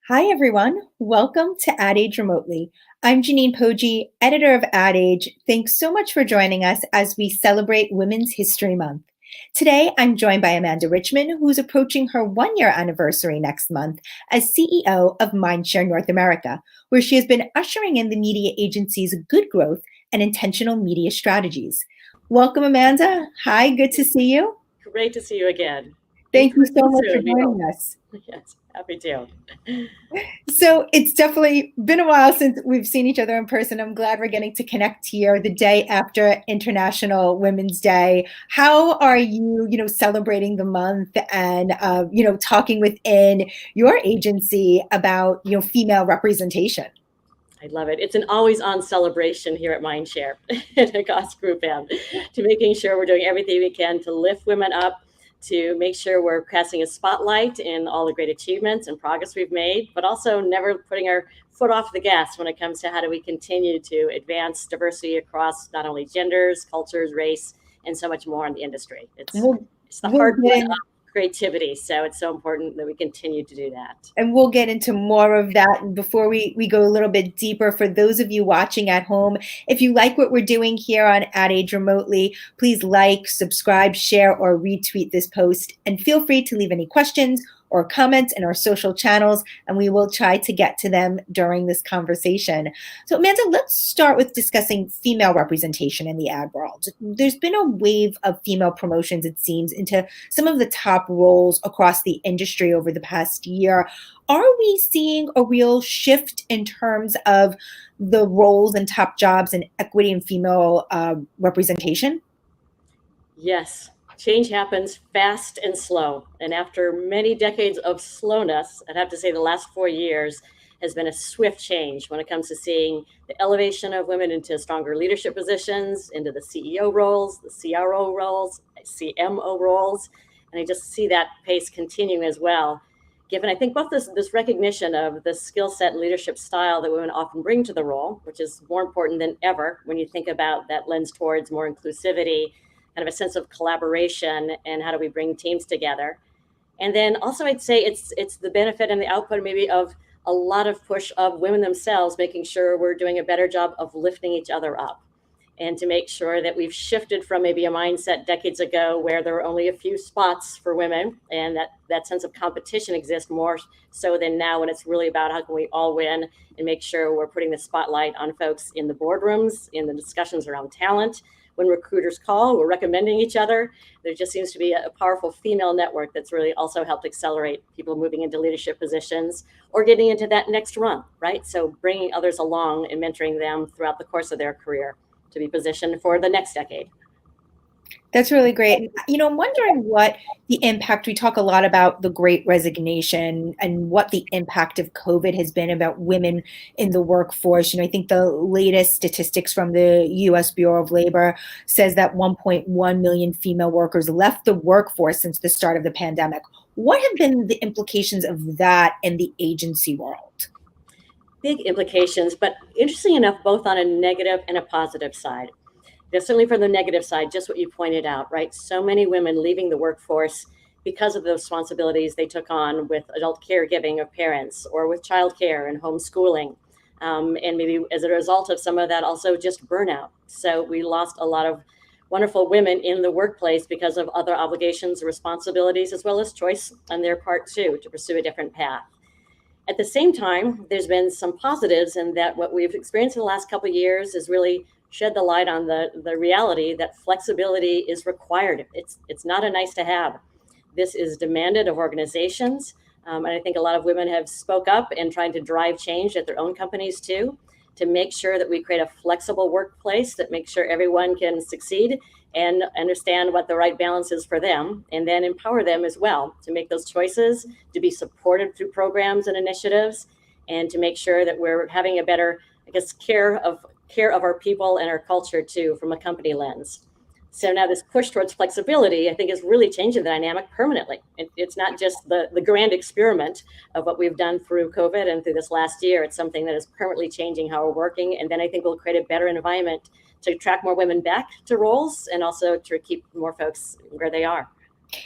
Hi, everyone. Welcome to Ad Age Remotely. I'm Janine Poggi, editor of Ad Age. Thanks so much for joining us as we celebrate Women's History Month. Today, I'm joined by Amanda Richman, who's approaching her one-year anniversary next month as CEO of Mindshare North America, where she has been ushering in the media agency's good growth and intentional media strategies. Welcome, Amanda. Hi, good to see you. Great to see you again. In Thank you so person much for soon, we joining hope. us. Yes, happy to. So it's definitely been a while since we've seen each other in person. I'm glad we're getting to connect here the day after International Women's Day. How are you, celebrating the month and, talking within your agency about, female representation? I love it. It's an always on celebration here at Mindshare at a cost group M to making sure we're doing everything we can to lift women up, to make sure we're casting a spotlight in all the great achievements and progress we've made, but also never putting our foot off the gas when it comes to how do we continue to advance diversity across not only genders, cultures, race, and so much more in the industry. We'll, It's the we'll get heartbeat in, of creativity, so it's so important that we continue to do that. and we'll get into more of that. And before we go a little bit deeper, for those of you watching at home, if you like what we're doing here on Ad Age Remotely, please like, subscribe, share, or retweet this post. And feel free to leave any questions or comments in our social channels, and we will try to get to them during this conversation. So, Amanda, let's start with discussing female representation in the ad world. There's been a wave of female promotions, it seems, into some of the top roles across the industry over the past year. Are we seeing a real shift in terms of the roles and top jobs and equity and female representation? Yes, change happens fast and slow. And after many decades of slowness, I'd have to say the last 4 years has been a swift change when it comes to seeing the elevation of women into stronger leadership positions, into the CEO roles, the CRO roles, CMO roles. And I just see that pace continuing as well. Given, I think, both this recognition of the skill set and leadership style that women often bring to the role, which is more important than ever when you think about that lens towards more inclusivity, kind of a sense of collaboration, and how do we bring teams together. And then also I'd say it's the benefit and the output maybe of a lot of push of women themselves, making sure we're doing a better job of lifting each other up, and to make sure that we've shifted from maybe a mindset decades ago where there were only a few spots for women, and that sense of competition exists more so than now, when it's really about how can we all win and make sure we're putting the spotlight on folks in the boardrooms, in the discussions around talent. When recruiters call, we're recommending each other. There just seems to be a powerful female network that's really also helped accelerate people moving into leadership positions or getting into that next run, right? So bringing others along and mentoring them throughout the course of their career to be positioned for the next decade. That's really great. I'm wondering what the impact, we talk a lot about the great resignation and what the impact of COVID has been about women in the workforce. I think the latest statistics from the US Bureau of Labor says that 1.1 million female workers left the workforce since the start of the pandemic. What have been the implications of that in the agency world? Big implications, but interesting enough, both on a negative and a positive side. There's certainly from the negative side, just what you pointed out, right? So many women leaving the workforce because of the responsibilities they took on with adult caregiving of parents or with childcare and homeschooling. And maybe as a result of some of that, also just burnout. So we lost a lot of wonderful women in the workplace because of other obligations, responsibilities, as well as choice on their part too, to pursue a different path. At the same time, there's been some positives in that what we've experienced in the last couple of years is really shed the light on the reality that flexibility is required. It's not a nice to have. This is demanded of organizations. And I think a lot of women have spoke up and tried to drive change at their own companies too, to make sure that we create a flexible workplace that makes sure everyone can succeed and understand what the right balance is for them, and then empower them as well to make those choices, to be supported through programs and initiatives, and to make sure that we're having a better, I guess, care of our people and our culture too, from a company lens. So now this push towards flexibility, I think, is really changing the dynamic permanently. It's not just the grand experiment of what we've done through COVID and through this last year. It's something that is permanently changing how we're working. And then I think we'll create a better environment to attract more women back to roles and also to keep more folks where they are.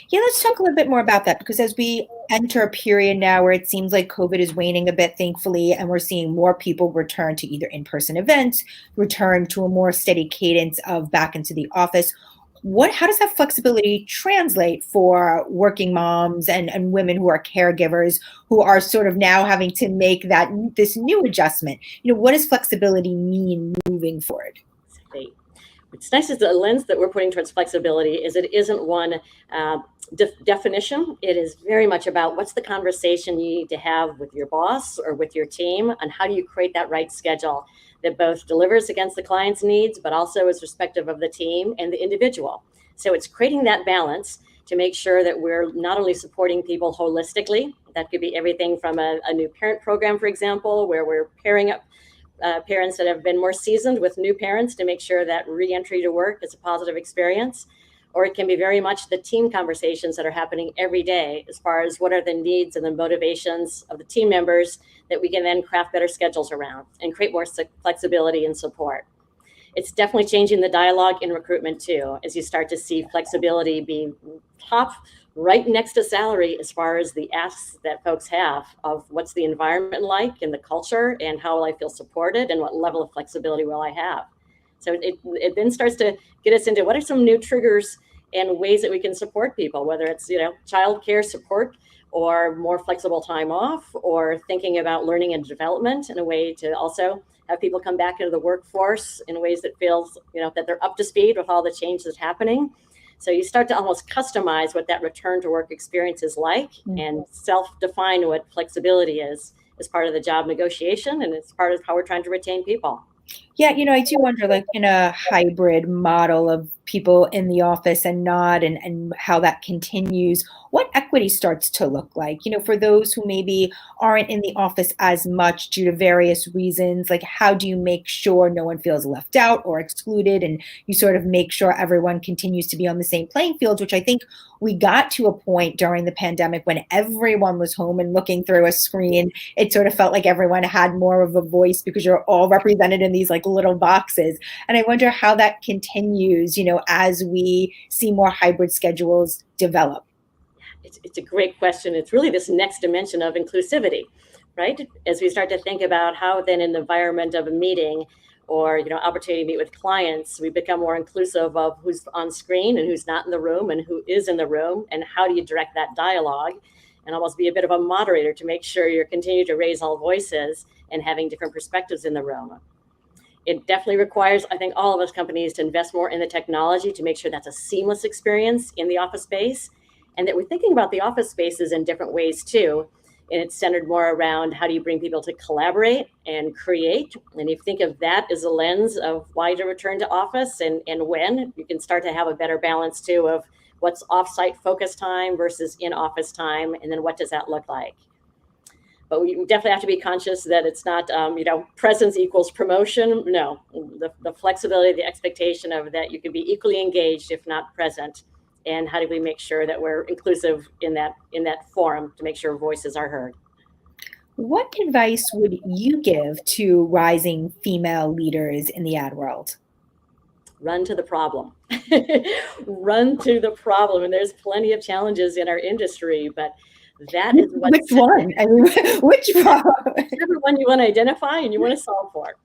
Yeah, let's talk a little bit more about that, because as we enter a period now where it seems like COVID is waning a bit, thankfully, and we're seeing more people return to either in-person events, return to a more steady cadence of back into the office. How does that flexibility translate for working moms and women who are caregivers who are sort of now having to make this new adjustment? What does flexibility mean moving forward? Great. What's nice is the lens that we're putting towards flexibility is it isn't one definition. It is very much about what's the conversation you need to have with your boss or with your team, and how do you create that right schedule that both delivers against the client's needs, but also is respective of the team and the individual. So it's creating that balance to make sure that we're not only supporting people holistically. That could be everything from a new parent program, for example, where we're pairing up parents that have been more seasoned with new parents to make sure that re-entry to work is a positive experience. Or it can be very much the team conversations that are happening every day as far as what are the needs and the motivations of the team members that we can then craft better schedules around and create more flexibility and support. It's definitely changing the dialogue in recruitment too, as you start to see flexibility being top right next to salary as far as the asks that folks have of what's the environment like and the culture and how will I feel supported and what level of flexibility will I have. So it then starts to get us into what are some new triggers and ways that we can support people, whether it's, childcare support or more flexible time off, or thinking about learning and development in a way to also have people come back into the workforce in ways that feels, that they're up to speed with all the change that's happening. So you start to almost customize what that return to work experience is like, and self-define what flexibility is as part of the job negotiation, and it's part of how we're trying to retain people. Yeah, I do wonder, like in a hybrid model of people in the office and not, and how that continues, what equity starts to look like, for those who maybe aren't in the office as much due to various reasons. Like, how do you make sure no one feels left out or excluded, and you sort of make sure everyone continues to be on the same playing field, which I think we got to a point during the pandemic when everyone was home and looking through a screen. It sort of felt like everyone had more of a voice because you're all represented in these like little boxes. And I wonder how that continues, as we see more hybrid schedules develop. It's a great question. It's really this next dimension of inclusivity, right? As we start to think about how then in the environment of a meeting or, opportunity to meet with clients, we become more inclusive of who's on screen and who's not in the room and who is in the room, and how do you direct that dialogue and almost be a bit of a moderator to make sure you're continuing to raise all voices and having different perspectives in the room. It definitely requires, I think, all of us companies to invest more in the technology to make sure that's a seamless experience in the office space, and that we're thinking about the office spaces in different ways too. And it's centered more around how do you bring people to collaborate and create. And if you think of that as a lens of why to return to office and when, you can start to have a better balance too of what's offsite focus time versus in-office time, and then what does that look like. But we definitely have to be conscious that it's not, presence equals promotion. No, the flexibility, the expectation of that you can be equally engaged if not present. And how do we make sure that we're inclusive in that forum to make sure voices are heard? What advice would you give to rising female leaders in the ad world? Run to the problem. Run to the problem. And there's plenty of challenges in our industry, but that is what. Which one? I mean, which problem? Whichever one you want to identify and you want to solve for.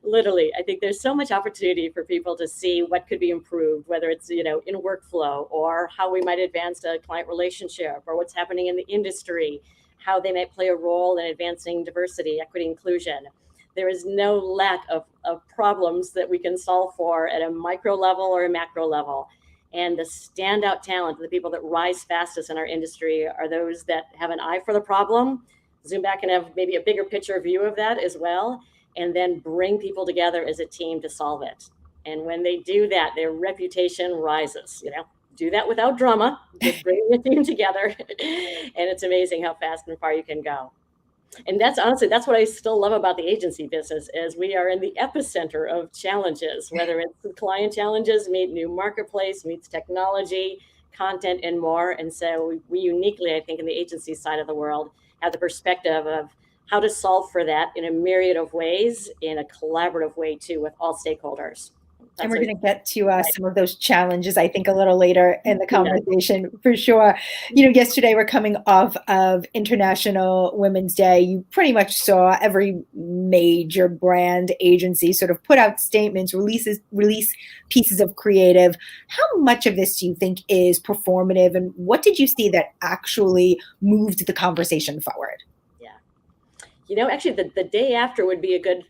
Literally, I think there's so much opportunity for people to see what could be improved, whether it's, in workflow or how we might advance a client relationship, or what's happening in the industry, how they might play a role in advancing diversity, equity, inclusion. There is no lack of problems that we can solve for at a micro level or a macro level. And the standout talent, the people that rise fastest in our industry, are those that have an eye for the problem, zoom back and have maybe a bigger picture view of that as well, and then bring people together as a team to solve it. And when they do that, their reputation rises. Do that without drama, just bring the team together. And it's amazing how fast and far you can go. And that's what I still love about the agency business, is we are in the epicenter of challenges, whether it's the client challenges meet new marketplace, meets technology, content, and more. And so we uniquely, I think, in the agency side of the world, have the perspective of how to solve for that in a myriad of ways, in a collaborative way too, with all stakeholders. And That's we're always going to get to right. some of those challenges, I think, a little later in the Yeah. conversation for sure. Yesterday we're coming off of International Women's Day. You pretty much saw every major brand agency sort of put out statements, release pieces of creative. How much of this do you think is performative, and what did you see that actually moved the conversation forward? Yeah. Actually, the day after would be a good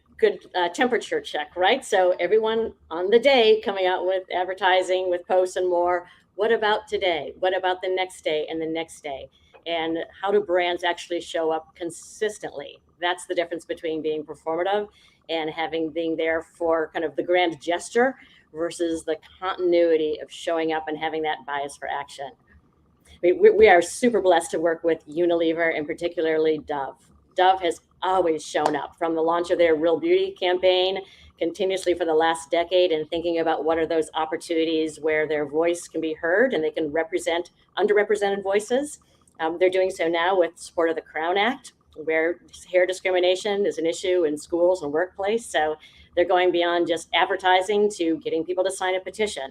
temperature check, right? So everyone on the day coming out with advertising, with posts and more. What about today? What about the next day and the next day? And how do brands actually show up consistently? That's the difference between being performative and being there for kind of the grand gesture versus the continuity of showing up and having that bias for action. We are super blessed to work with Unilever and particularly Dove. Dove has always shown up from the launch of their Real Beauty campaign continuously for the last decade, and thinking about what are those opportunities where their voice can be heard and they can represent underrepresented voices. They're doing so now with support of the Crown Act, where hair discrimination is an issue in schools and workplace. So they're going beyond just advertising to getting people to sign a petition.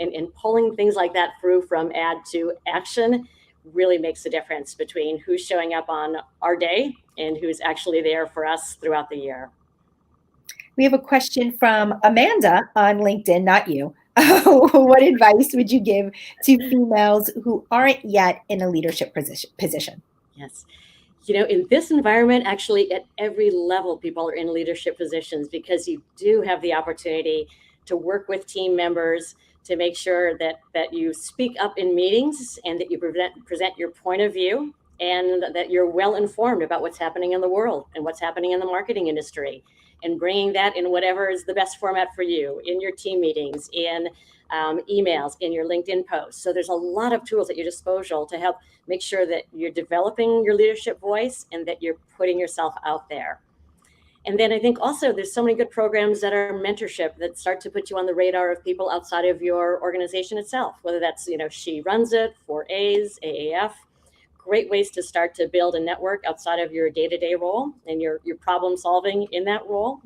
And pulling things like that through from ad to action really makes a difference between who's showing up on our day and who's actually there for us throughout the year. We have a question from Amanda on LinkedIn, not you. What advice would you give to females who aren't yet in a leadership position? Yes. In this environment, actually at every level, people are in leadership positions because you do have the opportunity to work with team members, to make sure that you speak up in meetings and that you present your point of view, and that you're well informed about what's happening in the world and what's happening in the marketing industry, and bringing that in whatever is the best format for you in your team meetings, in emails, in your LinkedIn posts. So there's a lot of tools at your disposal to help make sure that you're developing your leadership voice and that you're putting yourself out there. And then I think also there's so many good programs that are mentorship that start to put you on the radar of people outside of your organization itself, whether that's, She Runs It, 4As, AAF, great ways to start to build a network outside of your day-to-day role and your problem solving in that role.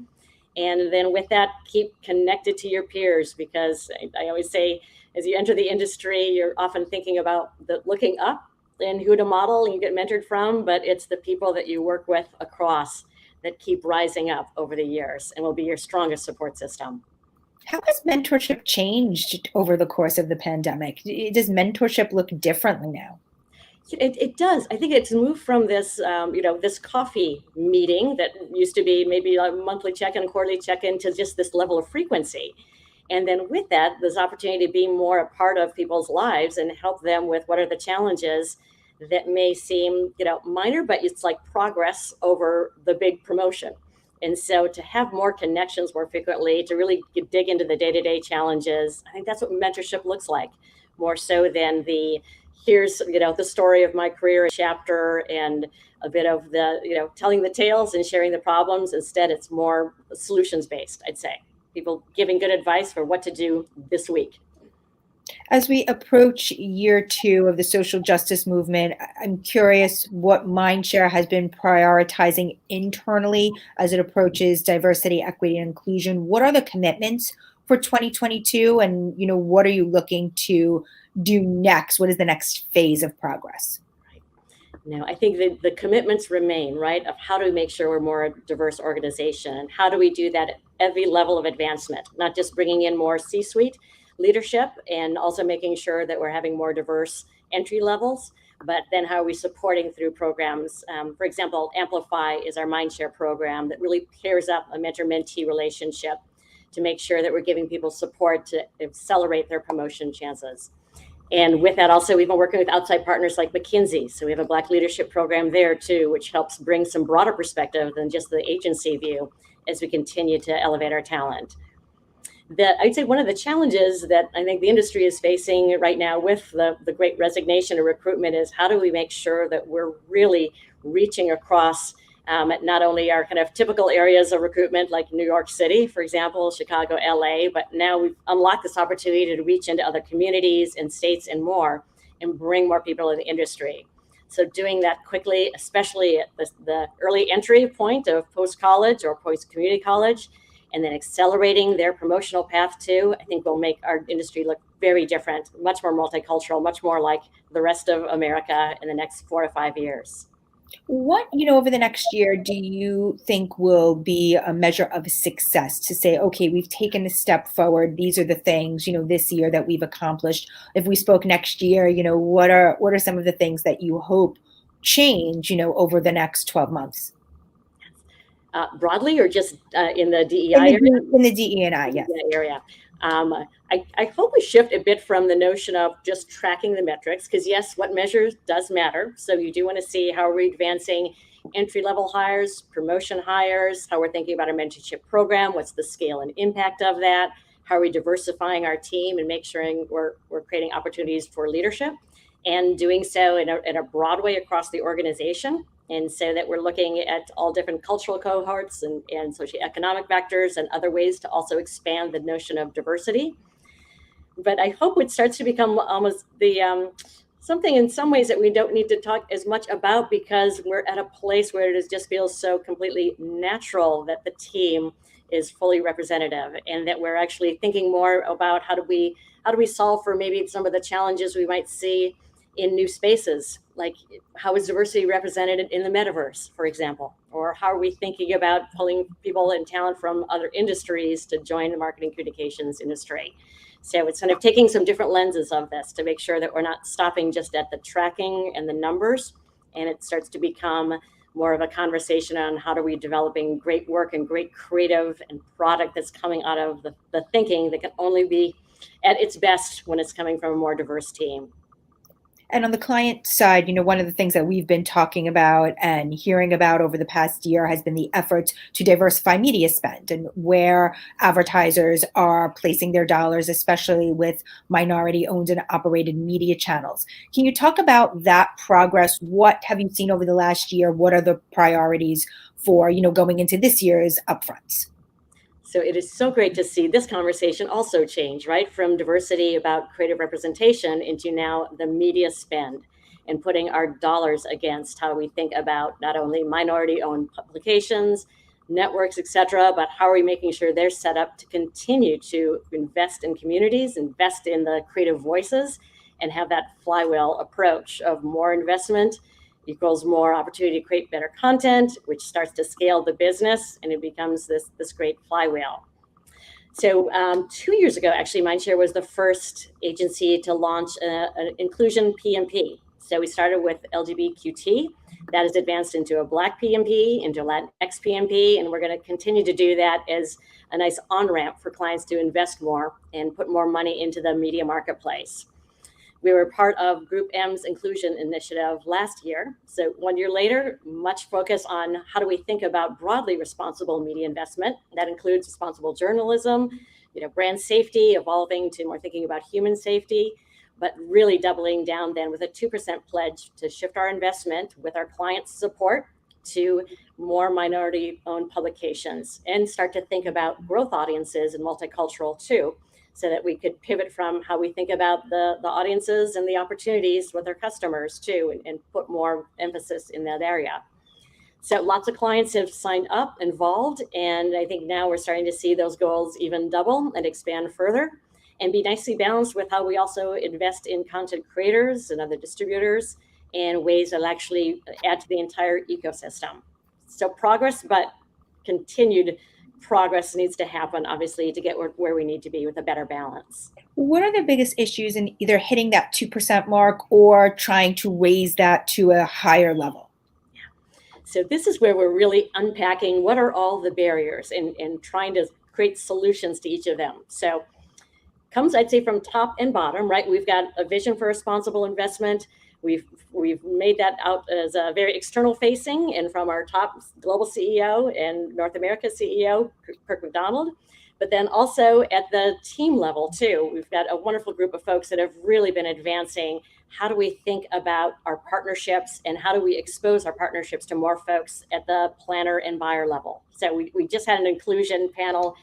And then with that, keep connected to your peers, because I always say, as you enter the industry, you're often thinking about looking up and who to model and you get mentored from, but it's the people that you work with across that keep rising up over the years and will be your strongest support system. How has mentorship changed over the course of the pandemic? Does mentorship look differently now? It does. I think it's moved from this, this coffee meeting that used to be maybe a monthly check-in, quarterly check-in, to just this level of frequency. And then with that, there's opportunity to be more a part of people's lives and help them with what are the challenges that may seem, minor, but it's like progress over the big promotion. And so to have more connections more frequently, to really dig into the day-to-day challenges, I think that's what mentorship looks like, more so than here's, the story of my career chapter and a bit of the, telling the tales and sharing the problems. Instead, it's more solutions-based, I'd say. People giving good advice for what to do this week. As we approach year 2 of the social justice movement, I'm curious what Mindshare has been prioritizing internally as it approaches diversity, equity, and inclusion. What are the commitments for 2022, and what are you looking to do next? What is the next phase of progress? No, I think the commitments remain, right, of how do we make sure we're more a diverse organization, and how do we do that at every level of advancement, not just bringing in more C-suite leadership and also making sure that we're having more diverse entry levels, but then how are we supporting through programs? For example, Amplify is our Mindshare program that really pairs up a mentor-mentee relationship to make sure that we're giving people support to accelerate their promotion chances. And with that, also, we've been working with outside partners like McKinsey. So we have a Black leadership program there too, which helps bring some broader perspective than just the agency view as we continue to elevate our talent. I'd say one of the challenges that I think the industry is facing right now with the great resignation of recruitment is how do we make sure that we're really reaching across not only our kind of typical areas of recruitment like New York City, for example, Chicago, LA, but now we've unlocked this opportunity to reach into other communities and states and more and bring more people in the industry. So doing that quickly, especially at the early entry point of post-college or post-community college, and then accelerating their promotional path too, I think will make our industry look very different, much more multicultural, much more like the rest of America in the next 4 to 5 years. What, over the next year, do you think will be a measure of success to say, okay, we've taken a step forward. These are the things, this year that we've accomplished. If we spoke next year, what are some of the things that you hope change, over the next 12 months? Broadly, or just in the DEI area? In the DE&I, yes. Area. I hope we shift a bit from the notion of just tracking the metrics, because yes, what measures does matter. So you do want to see how are we advancing entry-level hires, promotion hires, how we're thinking about our mentorship program, what's the scale and impact of that, how are we diversifying our team and make sure we're creating opportunities for leadership, and doing so in a broad way across the organization. And so that we're looking at all different cultural cohorts and socioeconomic vectors and other ways to also expand the notion of diversity. But I hope it starts to become almost the something in some ways that we don't need to talk as much about, because we're at a place where it just feels so completely natural that the team is fully representative, and that we're actually thinking more about how do we solve for maybe some of the challenges we might see in new spaces, like how is diversity represented in the metaverse, for example, or how are we thinking about pulling people and talent from other industries to join the marketing communications industry. So it's kind of taking some different lenses of this to make sure that we're not stopping just at the tracking and the numbers, and it starts to become more of a conversation on how are we developing great work and great creative and product that's coming out of the thinking that can only be at its best when it's coming from a more diverse team. And on the client side, one of the things that we've been talking about and hearing about over the past year has been the efforts to diversify media spend and where advertisers are placing their dollars, especially with minority owned and operated media channels. Can you talk about that progress? What have you seen over the last year? What are the priorities for, going into this year's upfronts? So it is so great to see this conversation also change, right? From diversity about creative representation into now the media spend, and putting our dollars against how we think about not only minority-owned publications, networks, et cetera, but how are we making sure they're set up to continue to invest in communities, invest in the creative voices, and have that flywheel approach of more investment equals more opportunity to create better content, which starts to scale the business, and it becomes this great flywheel. So 2 years ago, actually, Mindshare was the first agency to launch an inclusion PMP. So we started with LGBTQT, that has advanced into a Black PMP, into Latinx PMP, and we're going to continue to do that as a nice on-ramp for clients to invest more and put more money into the media marketplace. We were part of Group M's inclusion initiative last year. So 1 year later, much focus on how do we think about broadly responsible media investment. That includes responsible journalism, brand safety, evolving to more thinking about human safety, but really doubling down then with a 2% pledge to shift our investment with our clients' support to more minority-owned publications, and start to think about growth audiences and multicultural too, so that we could pivot from how we think about the audiences and the opportunities with our customers too, and put more emphasis in that area. So lots of clients have signed up, involved, and I think now we're starting to see those goals even double and expand further, and be nicely balanced with how we also invest in content creators and other distributors and ways that will actually add to the entire ecosystem. So progress, but continued progress needs to happen, obviously, to get where we need to be with a better balance. What are the biggest issues in either hitting that 2% mark or trying to raise that to a higher level? So this is where we're really unpacking what are all the barriers and trying to create solutions to each of them. So comes, I'd say, from top and bottom, right? We've got a vision for responsible investment. We've made that out as a very external facing, and from our top global CEO and North America CEO, Kirk McDonald, but then also at the team level too. We've got a wonderful group of folks that have really been advancing how do we think about our partnerships and how do we expose our partnerships to more folks at the planner and buyer level. So we just had an inclusion panel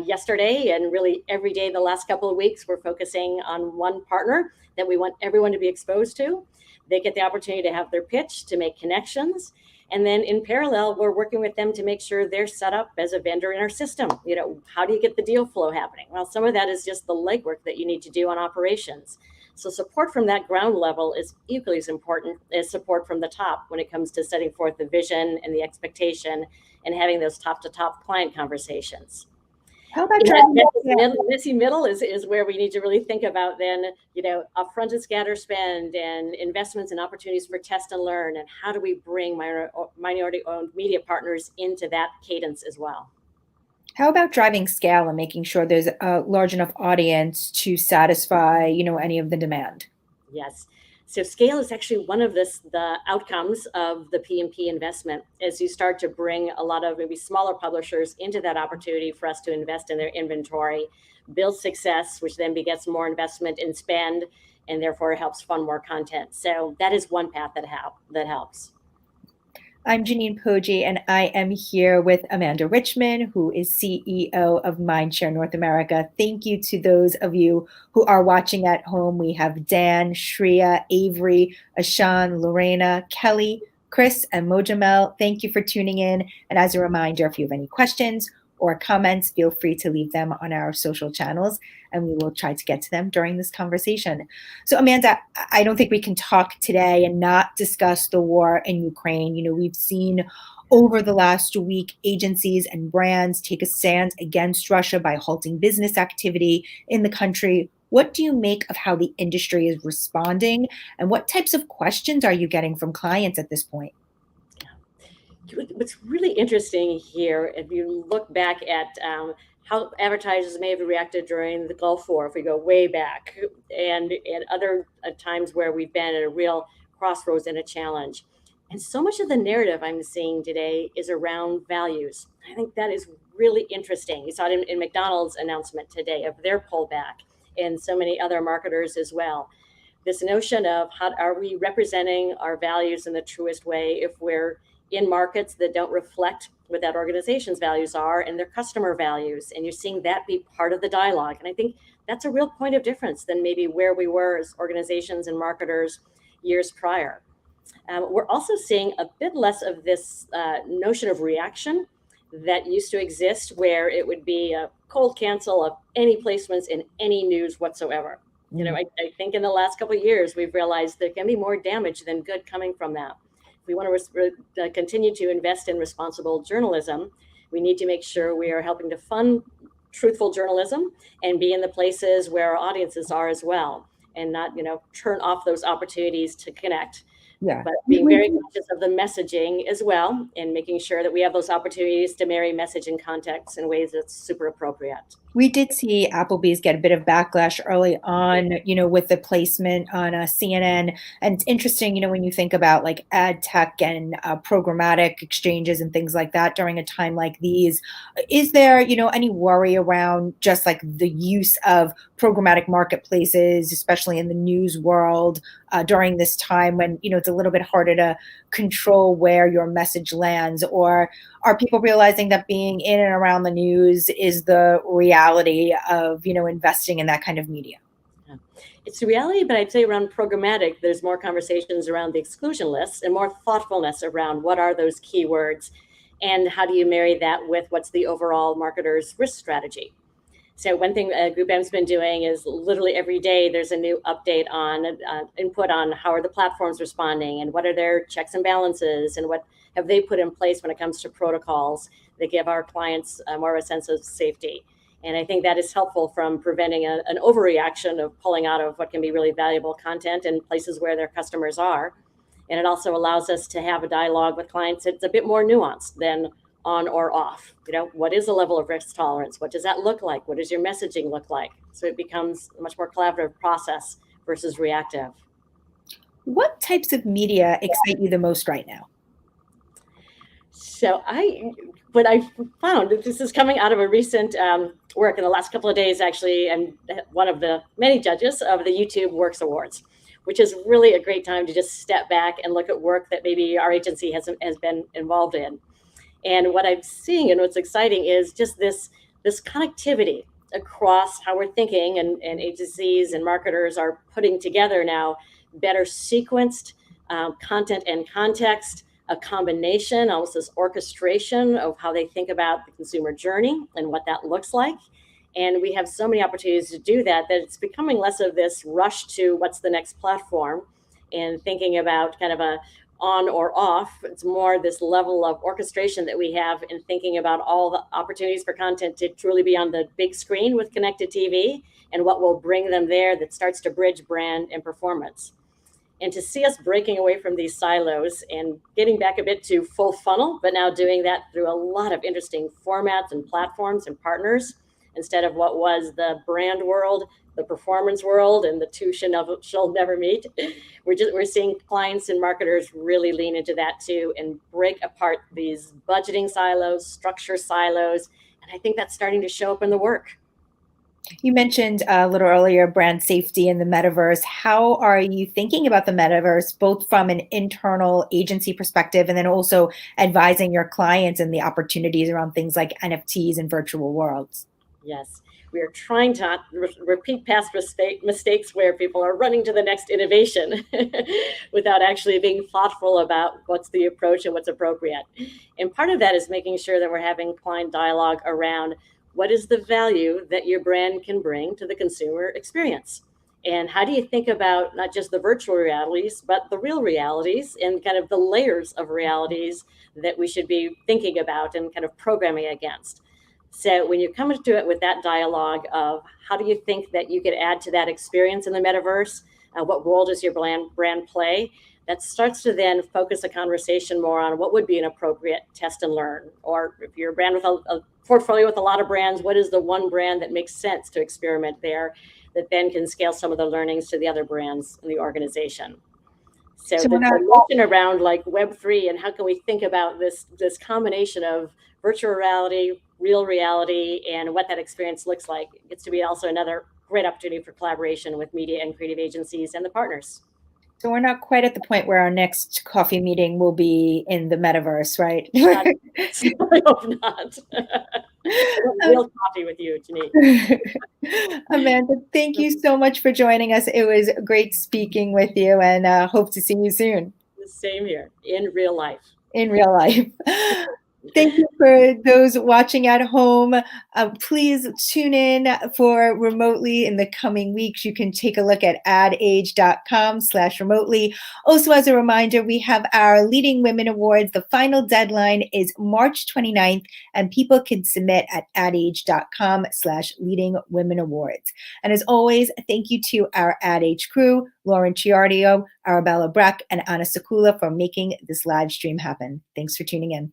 yesterday, and really every day the last couple of weeks we're focusing on one partner that we want everyone to be exposed to. They get the opportunity to have their pitch, to make connections, And then in parallel, we're working with them to make sure they're set up as a vendor in our system. How do you get the deal flow happening? Well, some of that is just the legwork that you need to do on operations. So support from that ground level is equally as important as support from the top when it comes to setting forth the vision and the expectation and having those top to top client conversations. How about driving messy middle is where we need to really think about then, upfront and scatter spend and investments and opportunities for test and learn, and how do we bring minority owned media partners into that cadence as well. How about driving scale and making sure there's a large enough audience to satisfy, any of the demand? Yes. So scale is actually one of the outcomes of the P&P investment, as you start to bring a lot of maybe smaller publishers into that opportunity for us to invest in their inventory, build success, which then begets more investment in spend, and therefore helps fund more content. So that is one path that helps. I'm Janine Poggi, and I am here with Amanda Richman, who is CEO of Mindshare North America. Thank you to those of you who are watching at home. We have Dan, Shreya, Avery, Ashan, Lorena, Kelly, Chris, and Mojamel. Thank you for tuning in. And as a reminder, if you have any questions or comments, feel free to leave them on our social channels, and we will try to get to them during this conversation. So, Amanda, I don't think we can talk today and not discuss the war in Ukraine. We've seen over the last week agencies and brands take a stand against Russia by halting business activity in the country. What do you make of how the industry is responding, and what types of questions are you getting from clients at this point? What's really interesting here, if you look back at how advertisers may have reacted during the Gulf War, if we go way back, and other times where we've been at a real crossroads and a challenge. And so much of the narrative I'm seeing today is around values. I think that is really interesting. You saw it in McDonald's announcement today of their pullback, and so many other marketers as well. This notion of how are we representing our values in the truest way if we're in markets that don't reflect what that organization's values are and their customer values. And you're seeing that be part of the dialogue. And I think that's a real point of difference than maybe where we were as organizations and marketers years prior. We're also seeing a bit less of this notion of reaction that used to exist, where it would be a cold cancel of any placements in any news whatsoever. I think in the last couple of years, we've realized there can be more damage than good coming from that. We want to continue to invest in responsible journalism. We need to make sure we are helping to fund truthful journalism and be in the places where our audiences are as well, and not, turn off those opportunities to connect. Yeah. But being very conscious of the messaging as well, and making sure that we have those opportunities to marry message and context in ways that's super appropriate. We did see Applebee's get a bit of backlash early on, with the placement on CNN. And it's interesting, when you think about like ad tech and programmatic exchanges and things like that during a time like these, is there, any worry around just like the use of programmatic marketplaces, especially in the news world, during this time when, it's a little bit harder to control where your message lands? Or are people realizing that being in and around the news is the reality of, investing in that kind of media? It's the reality, but I'd say around programmatic, there's more conversations around the exclusion lists and more thoughtfulness around what are those keywords and how do you marry that with what's the overall marketer's risk strategy. So one thing GroupM's been doing is literally every day there's a new update on input on how are the platforms responding and what are their checks and balances and what have they put in place when it comes to protocols that give our clients more of a sense of safety. And I think that is helpful from preventing an overreaction of pulling out of what can be really valuable content in places where their customers are. And it also allows us to have a dialogue with clients that's a bit more nuanced than on or off. What is the level of risk tolerance? What does that look like? What does your messaging look like? So it becomes a much more collaborative process versus reactive. What types of media excite you the most right now? So what I found, this is coming out of a recent work in the last couple of days, actually, and one of the many judges of the YouTube Works Awards, which is really a great time to just step back and look at work that maybe our agency has been involved in. And what I'm seeing and what's exciting is just this connectivity across how we're thinking, and agencies and marketers are putting together now better sequenced content and context, a combination, almost this orchestration of how they think about the consumer journey and what that looks like. And we have so many opportunities to do that, that it's becoming less of this rush to what's the next platform and thinking about kind of a on or off. It's more this level of orchestration that we have in thinking about all the opportunities for content to truly be on the big screen with connected TV and what will bring them there that starts to bridge brand and performance. And to see us breaking away from these silos and getting back a bit to full funnel, but now doing that through a lot of interesting formats and platforms and partners, instead of what was the brand world, the performance world, and the two shall never meet. We're seeing clients and marketers really lean into that too and break apart these budgeting silos, structure silos. And I think that's starting to show up in the work. You mentioned a little earlier brand safety in the metaverse. How are you thinking about the metaverse, both from an internal agency perspective and then also advising your clients and the opportunities around things like NFTs and virtual worlds? Yes, we are trying to not repeat past mistakes where people are running to the next innovation without actually being thoughtful about what's the approach and what's appropriate. And part of that is making sure that we're having client dialogue around what is the value that your brand can bring to the consumer experience. And how do you think about not just the virtual realities, but the real realities and kind of the layers of realities that we should be thinking about and kind of programming against? So when you come into it with that dialogue of how do you think that you could add to that experience in the metaverse, what role does your brand play, that starts to then focus a conversation more on what would be an appropriate test and learn. Or if you're a brand with a portfolio with a lot of brands, what is the one brand that makes sense to experiment there that then can scale some of the learnings to the other brands in the organization? So the notion around like Web3 and how can we think about this combination of virtual reality, real reality, and what that experience looks like gets to be also another great opportunity for collaboration with media and creative agencies and the partners. So we're not quite at the point where our next coffee meeting will be in the metaverse, right? I hope not. Real coffee with you, Janine. Amanda, thank you so much for joining us. It was great speaking with you, and hope to see you soon. Same here, in real life. In real life. Thank you for those watching at home. Please tune in for Remotely in the coming weeks. You can take a look at adage.com/remotely. Also, as a reminder, we have our Leading Women Awards. The final deadline is March 29th, and people can submit at adage.com/Leading Women Awards. And as always, thank you to our Ad Age crew, Lauren Chiardio, Arabella Breck, and Anna Sakula for making this live stream happen. Thanks for tuning in.